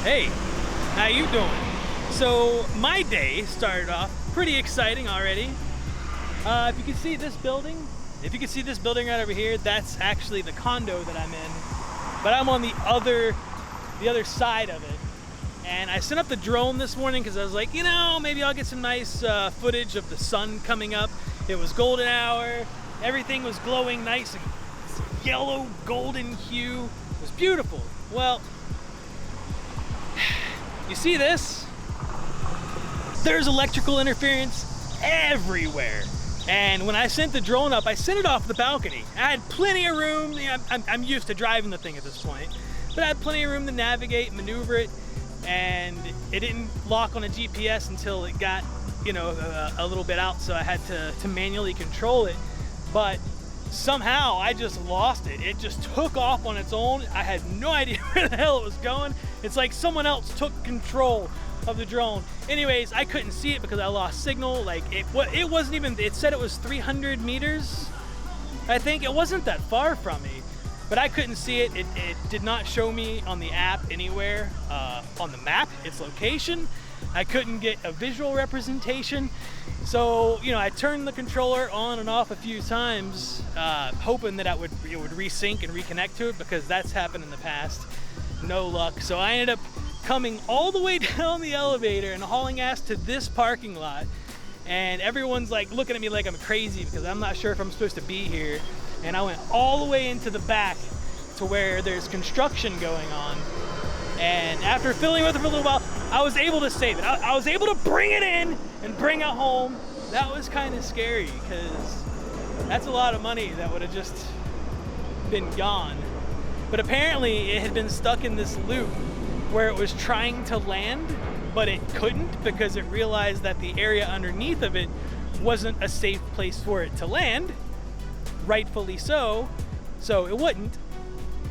Hey, how you doing? So my day started off pretty exciting already. If you can see this building, right over here, that's actually the condo that I'm in. But I'm on the other side of it. And I sent up the drone this morning because I was like, you know, maybe I'll get some nice footage of the sun coming up. It was golden hour. Everything was glowing nice and yellow golden hue. It was beautiful. Well, you see this? There's electrical interference everywhere. And when I sent the drone up, I sent it off the balcony. I had plenty of room. I'm used to driving the thing at this point, but I had plenty of room to navigate, maneuver it, and it didn't lock on a GPS until it got, you know, a little bit out, so I had to manually control it. But somehow I just lost it. It just took off on its own. I had no idea where the hell it was going. It's like someone else took control of the drone. Anyways, I couldn't see it because I lost signal. Like it wasn't even, it said it was 300 meters. I think it wasn't that far from me, but I couldn't see it. It did not show me on the app anywhere, on the map, its location. I couldn't get a visual representation. So, you know, I turned the controller on and off a few times, hoping that it would resync and reconnect to it, because that's happened in the past. No luck. So I ended up coming all the way down the elevator and hauling ass to this parking lot. And everyone's like looking at me like I'm crazy because I'm not sure if I'm supposed to be here. And I went all the way into the back to where there's construction going on. And after fiddling with it for a little while, I was able to save it. I was able to bring it in and bring it home. That was kind of scary because that's a lot of money that would have just been gone. But apparently it had been stuck in this loop where it was trying to land, but it couldn't because it realized that the area underneath of it wasn't a safe place for it to land, rightfully so, so it wouldn't,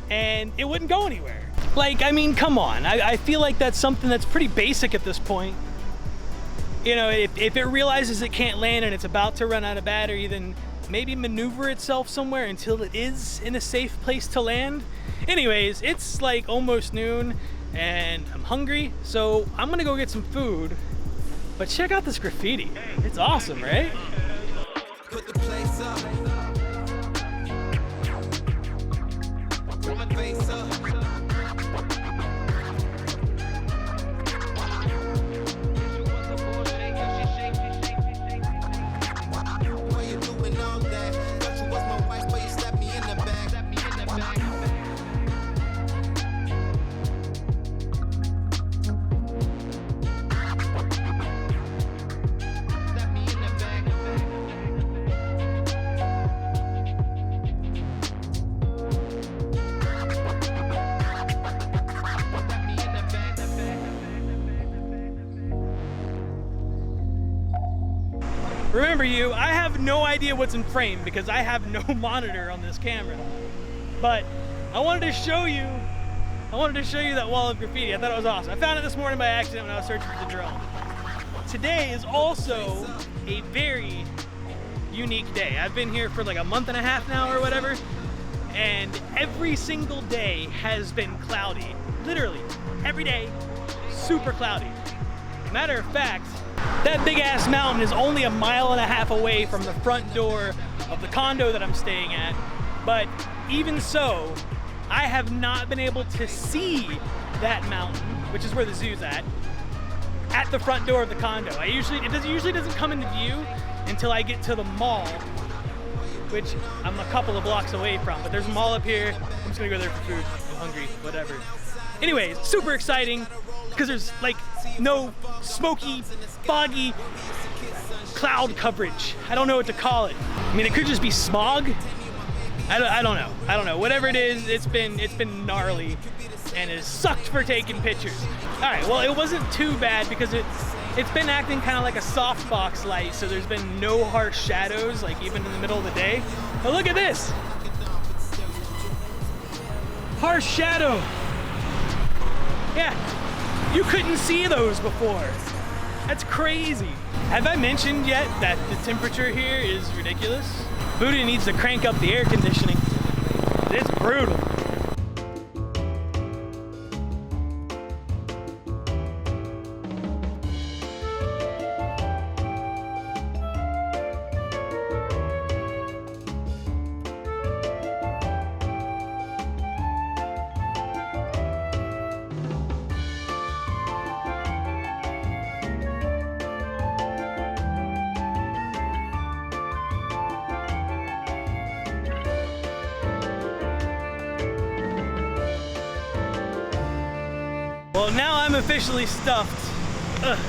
and it wouldn't go anywhere. Like, I mean, come on. I feel like that's something that's pretty basic at this point. You know, if it realizes it can't land and it's about to run out of battery, then maybe maneuver itself somewhere until it is in a safe place to land. Anyways, it's like almost noon and I'm hungry, so I'm gonna go get some food. But check out this graffiti. It's awesome, right? Put the place up. Put my face up. Why you doing all that? Thought you was my wife, but you slapped me in the back. Remember I have no idea what's in frame because I have no monitor on this camera. But I wanted to show you that wall of graffiti. I thought it was awesome. I found it this morning by accident when I was searching for the drone. Today is also a very unique day. I've been here for like a month and a half now or whatever, and every single day has been cloudy. Literally, every day, super cloudy. Matter of fact, that big ass mountain is only 1.5 miles away from the front door of the condo that I'm staying at. But even so, I have not been able to see that mountain, which is where the zoo's at the front door of the condo. It usually doesn't come into view until I get to the mall, which I'm a couple of blocks away from. But there's a mall up here. I'm just gonna go there for food. I'm hungry, whatever. Anyways, super exciting because there's like no smoky, foggy cloud coverage. I don't know what to call it. I mean, it could just be smog. I don't know. Whatever it is, it's been gnarly and it sucked for taking pictures. All right, well, it wasn't too bad because it's been acting kind of like a softbox light, so there's been no harsh shadows, like even in the middle of the day. But look at this. Harsh shadow. Yeah, you couldn't see those before. That's crazy. Have I mentioned yet that the temperature here is ridiculous? Buddha needs to crank up the air conditioning. It's brutal. Well, now I'm officially stuffed. Ugh.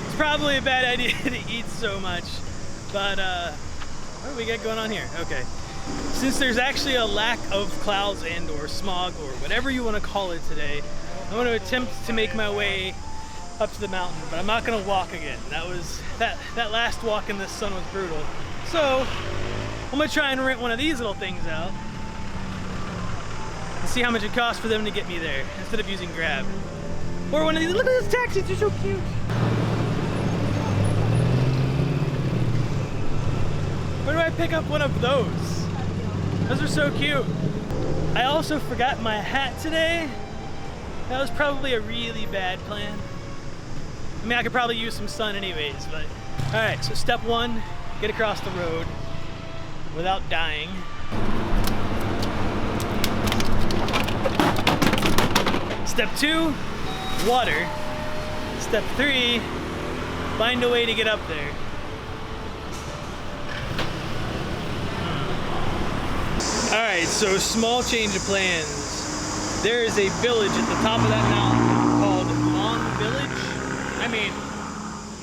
It's probably a bad idea to eat so much, but what do we got going on here? Okay. Since there's actually a lack of clouds and or smog or whatever you want to call it today, I'm going to attempt to make my way up to the mountain, but I'm not going to walk again. That last walk in the sun was brutal. So I'm going to try and rent one of these little things out and see how much it costs for them to get me there instead of using Grab. Or one of these. Look at those taxis, they're so cute. Where do I pick up one of those? Those are so cute. I also forgot my hat today. That was probably a really bad plan. I mean, I could probably use some sun anyways, but. All right, so step one, get across the road without dying. Step two, water. Step three, find a way to get up there. All right, so small change of plans. There is a village at the top of that mountain called Long Village. I mean,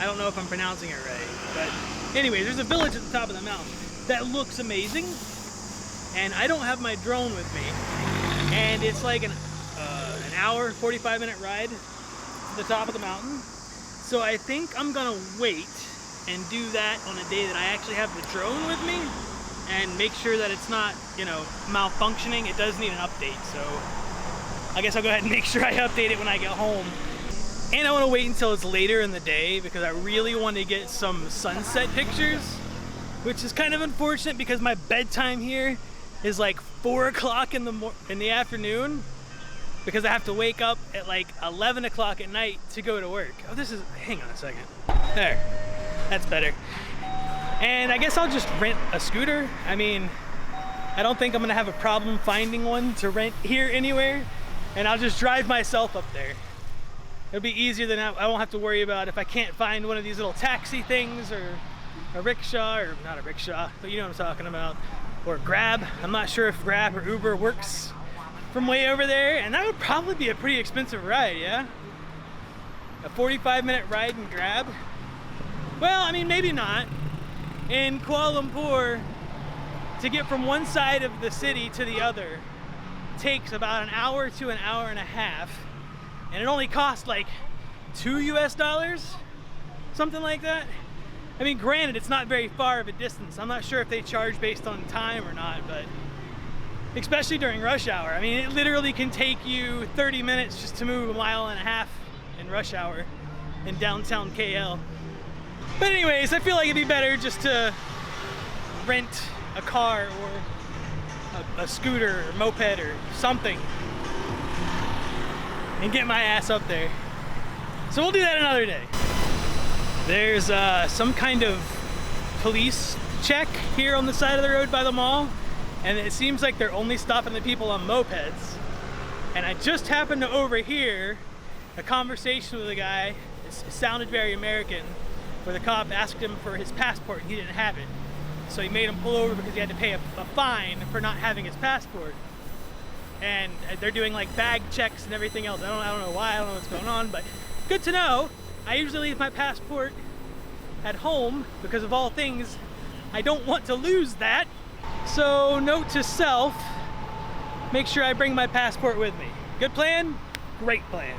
I don't know if I'm pronouncing it right, but anyway, there's a village at the top of the mountain that looks amazing, and I don't have my drone with me, and it's like an hour, 45-minute ride to the top of the mountain. So I think I'm gonna wait and do that on a day that I actually have the drone with me, and make sure that it's not, you know, malfunctioning. It does need an update, so I guess I'll go ahead and make sure I update it when I get home. And I want to wait until it's later in the day because I really want to get some sunset pictures, which is kind of unfortunate because my bedtime here is like 4 o'clock in the afternoon because I have to wake up at like 11 o'clock at night to go to work. Oh, hang on a second. There, that's better. And I guess I'll just rent a scooter. I mean, I don't think I'm gonna have a problem finding one to rent here anywhere, and I'll just drive myself up there. It'll be easier than I won't have to worry about if I can't find one of these little taxi things or a rickshaw, or not a rickshaw, but you know what I'm talking about, or Grab. I'm not sure if Grab or Uber works from way over there, and that would probably be a pretty expensive ride, yeah? A 45-minute ride in Grab? Well, I mean, maybe not. In Kuala Lumpur, to get from one side of the city to the other takes about an hour to an hour and a half, and it only costs like $2 US, something like that. I mean, granted, it's not very far of a distance. I'm not sure if they charge based on time or not, but especially during rush hour. I mean, it literally can take you 30 minutes just to move 1.5 miles in rush hour in downtown KL. But anyways, I feel like it'd be better just to rent a car or a scooter or moped or something and get my ass up there. So we'll do that another day. There's some kind of police check here on the side of the road by the mall, and it seems like they're only stopping the people on mopeds. And I just happened to overhear a conversation with a guy. It sounded very American, where the cop asked him for his passport and he didn't have it. So he made him pull over because he had to pay a fine for not having his passport. And they're doing like bag checks and everything else. I don't know why, I don't know what's going on, but good to know. I usually leave my passport at home because of all things, I don't want to lose that. So note to self, make sure I bring my passport with me. Good plan? Great plan.